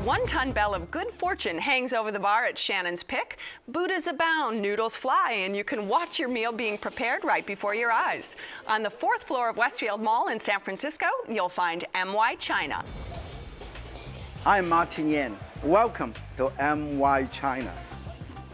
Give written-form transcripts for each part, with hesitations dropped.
one-ton bell of good fortune hangs over the bar at Shannon's Pick. Buddhas abound, noodles fly, and you can watch your meal being prepared right before your eyes. On the 4th floor of Westfield Mall in San Francisco, you'll find MY China. I'm Martin Yan. Welcome to MY China.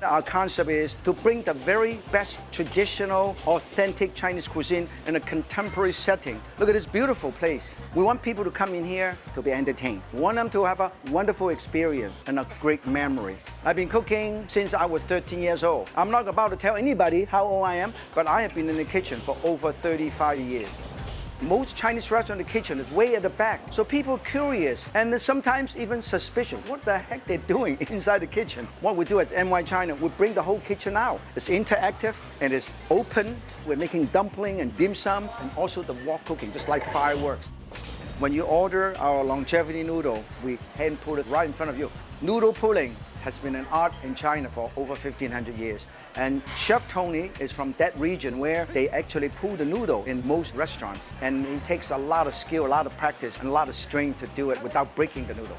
Our concept is to bring the very best traditional, authentic Chinese cuisine in a contemporary setting. Look at this beautiful place. We want people to come in here to be entertained. We want them to have a wonderful experience and a great memory. I've been cooking since I was 13 years old. I'm not about to tell anybody how old I am, but I have been in the kitchen for over 35 years. Most Chinese restaurant in the kitchen is way at the back, so people are curious and sometimes even suspicious. What the heck they're doing inside the kitchen? What we do at MY China, we bring the whole kitchen out. It's interactive and it's open. We're making dumpling and dim sum and also the wok cooking, just like fireworks. When you order our longevity noodle, we hand pull it right in front of you. Noodle pulling has been an art in China for over 1,500 years. And Chef Tony is from that region where they actually pull the noodle in most restaurants. And it takes a lot of skill, a lot of practice, and a lot of strength to do it without breaking the noodle.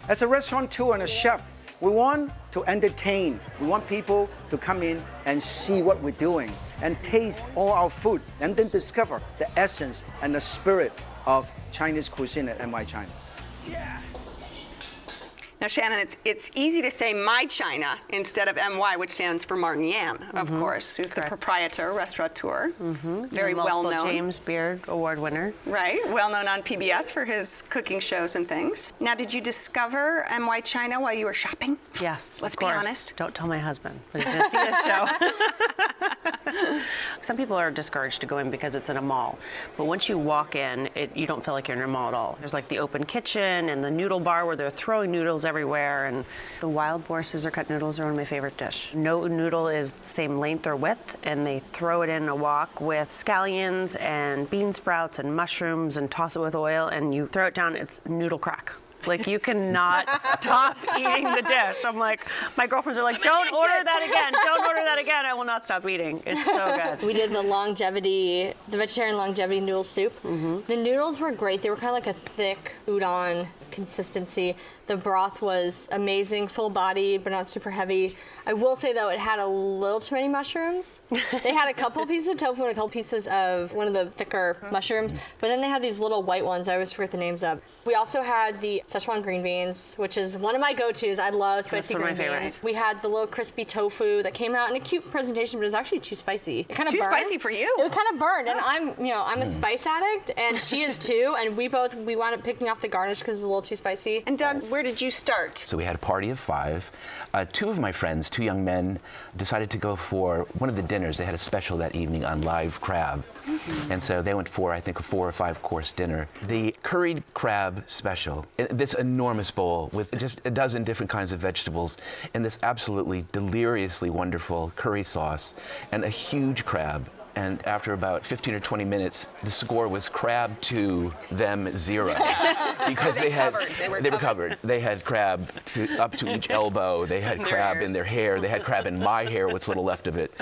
As a restaurateur and a chef, we want to entertain. We want people to come in and see what we're doing and taste all our food and then discover the essence and the spirit of Chinese cuisine at MY China. Yeah. Now, Shannon, it's easy to say My China instead of MY, which stands for Martin Yan, of course, who's the proprietor, restaurateur, very well-known. James Beard Award winner. Right, well-known on PBS for his cooking shows and things. Now, did you discover MY China while you were shopping? Yes, Let's of be course. honest. Don't tell my husband, but he's gonna see this show. Some people are discouraged to go in because it's in a mall, but once you walk in, you don't feel like you're in a mall at all. There's like the open kitchen and the noodle bar where they're throwing noodles everywhere, and the wild boar scissor cut noodles are one of my favorite dish. No noodle is the same length or width, and they throw it in a wok with scallions and bean sprouts and mushrooms and toss it with oil, and you throw it down, it's noodle crack. Like, you cannot stop eating the dish. I'm like, my girlfriends are like, don't order that again. Don't order that again. I will not stop eating. It's so good. We did the vegetarian longevity noodle soup. The noodles were great. They were kind of like a thick udon consistency. The broth was amazing, full body, but not super heavy. I will say though, it had a little too many mushrooms. They had a couple pieces of tofu and a couple pieces of one of the thicker mushrooms, but then they had these little white ones. I always forget the names of. We also had the Szechuan green beans, which is one of my go-tos. I love spicy green beans. We had the little crispy tofu that came out in a cute presentation, but it was actually too spicy. It kind of burned. Too spicy for you? It kind of burned, and I'm a spice addict, and she is too, and we wound up picking off the garnish because it was a little too spicy. And Doug, where did you start? So we had a party of 5. Two of my friends, 2 young men, decided to go for one of the dinners. They had a special that evening on live crab. And so they went for, I think, a 4 or 5 course dinner. The curried crab special, this enormous bowl with just a dozen different kinds of vegetables and this absolutely deliriously wonderful curry sauce and a huge crab. And after about 15 or 20 minutes, the score was crab to them 0. Because they were covered. They had crab up to each elbow. They had crab in their hair. They had crab in my hair, what's little left of it.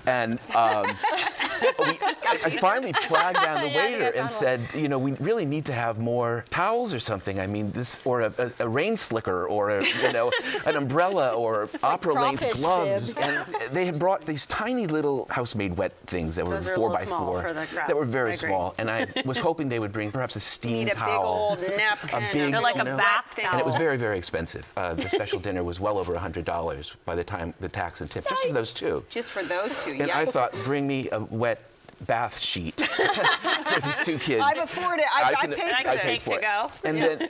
And I finally flagged down the waiter and said, we really need to have more towels or something. I mean, or a rain slicker or an umbrella or opera-length gloves. Bibs. And they had brought these tiny little house-made wet things that were 4x4 that were very small, and I was hoping they would bring perhaps a steam towel, a big old napkin, they're like a bath towel, and it was very, very expensive. The special dinner was well over $100 by the time the tax and tip, just for those 2. Just for those 2, and I thought, bring me a wet bath sheet for these 2 kids. I've afforded it. I paid for it. And then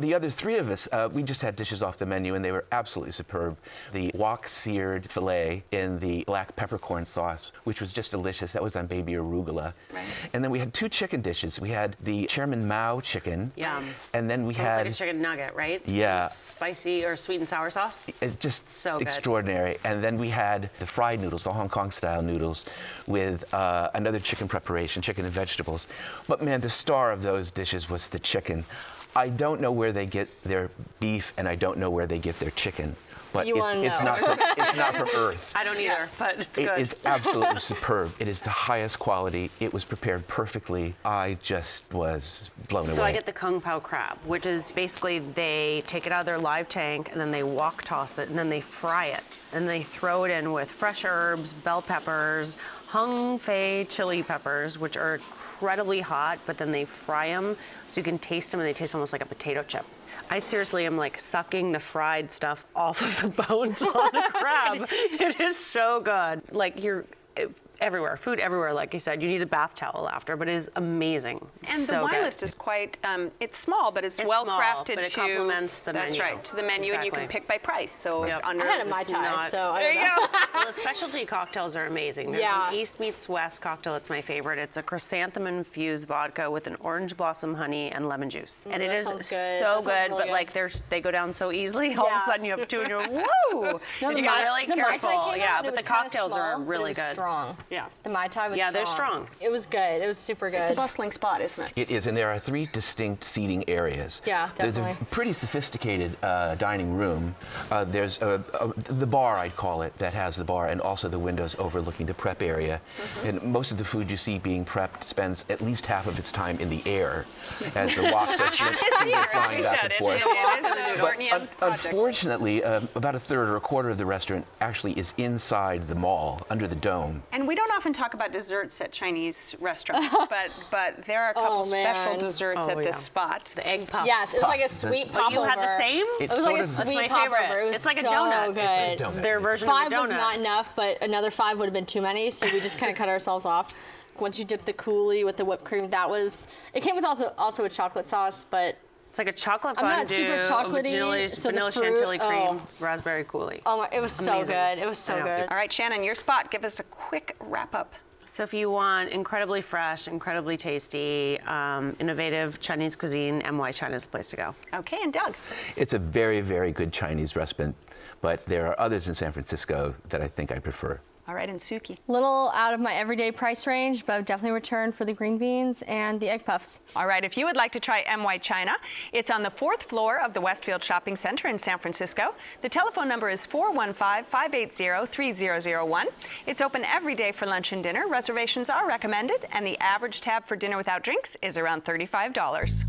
the other 3 of us, we just had dishes off the menu, and they were absolutely superb. The wok seared filet in the black peppercorn sauce, which was just delicious. That was on baby arugula. Right. And then we had 2 chicken dishes. We had the Chairman Mao chicken. Yum. And then we had like a chicken nugget, right? Yeah. Spicy or sweet and sour sauce. It's just so good. Extraordinary. And then we had the fried noodles, the Hong Kong style noodles, with another chicken preparation, chicken and vegetables. But man, the star of those dishes was the chicken. I don't know where they get their beef, and I don't know where they get their chicken. But You wanna it's know. not from Earth. I don't either, but it's good. It is absolutely superb. It is the highest quality. It was prepared perfectly. I just was blown away. So I get the Kung Pao crab, which is basically they take it out of their live tank and then they wok toss it and then they fry it. And they throw it in with fresh herbs, bell peppers, hung fei chili peppers, which are incredibly hot, but then they fry them so you can taste them and they taste almost like a potato chip. I seriously am like sucking the fried stuff off of the bones on a crab. It is so good. Like everywhere, food everywhere, like you said. You need a bath towel after, but it is amazing. And so the wine good. list is quite, it's small, but it's well small, crafted but it to. complements the That's menu. right, to the menu, and you can Exactly. pick by price. So Yep. under. I had a Mai It's Tai, not- so I There don't you know. go. Well, the specialty cocktails are amazing. There's Yeah. an East meets West cocktail. It's my favorite. It's a chrysanthemum-infused vodka with an orange blossom honey and lemon juice. And it that is sounds so good. That sounds good, really but good. like they go down so easily. All of Yeah. a sudden you have two and you're, woo! No, So the you Mai- get really the Mai Tai careful. came Yeah, out, and it but was the kinda cocktails small, are but really it was good. strong. Yeah. The Mai Tai was Yeah, strong. they're strong. It was good. It was super good. It's a bustling spot, isn't it? It is, and there are 3 distinct seating areas. Yeah, There's definitely. a pretty sophisticated dining room. There's the bar, I'd call it, that has the bar and also the windows overlooking the prep area. And most of the food you see being prepped spends at least half of its time in the air as the woks are flying back and forth. But unfortunately, about a third or a quarter of the restaurant actually is inside the mall, under the dome. And we don't often talk about desserts at Chinese restaurants, but there are a couple Oh, man. special desserts Oh, at this yeah. spot. The egg puffs. Yes, it was like a sweet Oh, popover. you had the same? It's It was like a sort of- sweet That's my favorite. popover. It was It's like a so donut. good. It's a donut. Their version of 5 a donut. was not enough, but another 5 would have been too many, so we just kind of cut ourselves off. Once you dip the coulis with the whipped cream, it came with also a chocolate sauce, but It's like a chocolate I'm not fondue, super chocolatey, so the vanilla fruit- chantilly cream, oh. raspberry coulis. oh my, it was so Amazing. good. It was so I know. good. All right, Shannon, your spot. Give us a quick wrap up. So if you want incredibly fresh, incredibly tasty, innovative Chinese cuisine, MY China is the place to go. Okay, and Doug. It's a very, very good Chinese restaurant, but there are others in San Francisco that I think I prefer. All right, and Suki. Little out of my everyday price range, but I would definitely return for the green beans and the egg puffs. All right, if you would like to try MY China, it's on the 4th floor of the Westfield Shopping Center in San Francisco. The telephone number is 415-580-3001. It's open every day for lunch and dinner. Reservations are recommended, and the average tab for dinner without drinks is around $35.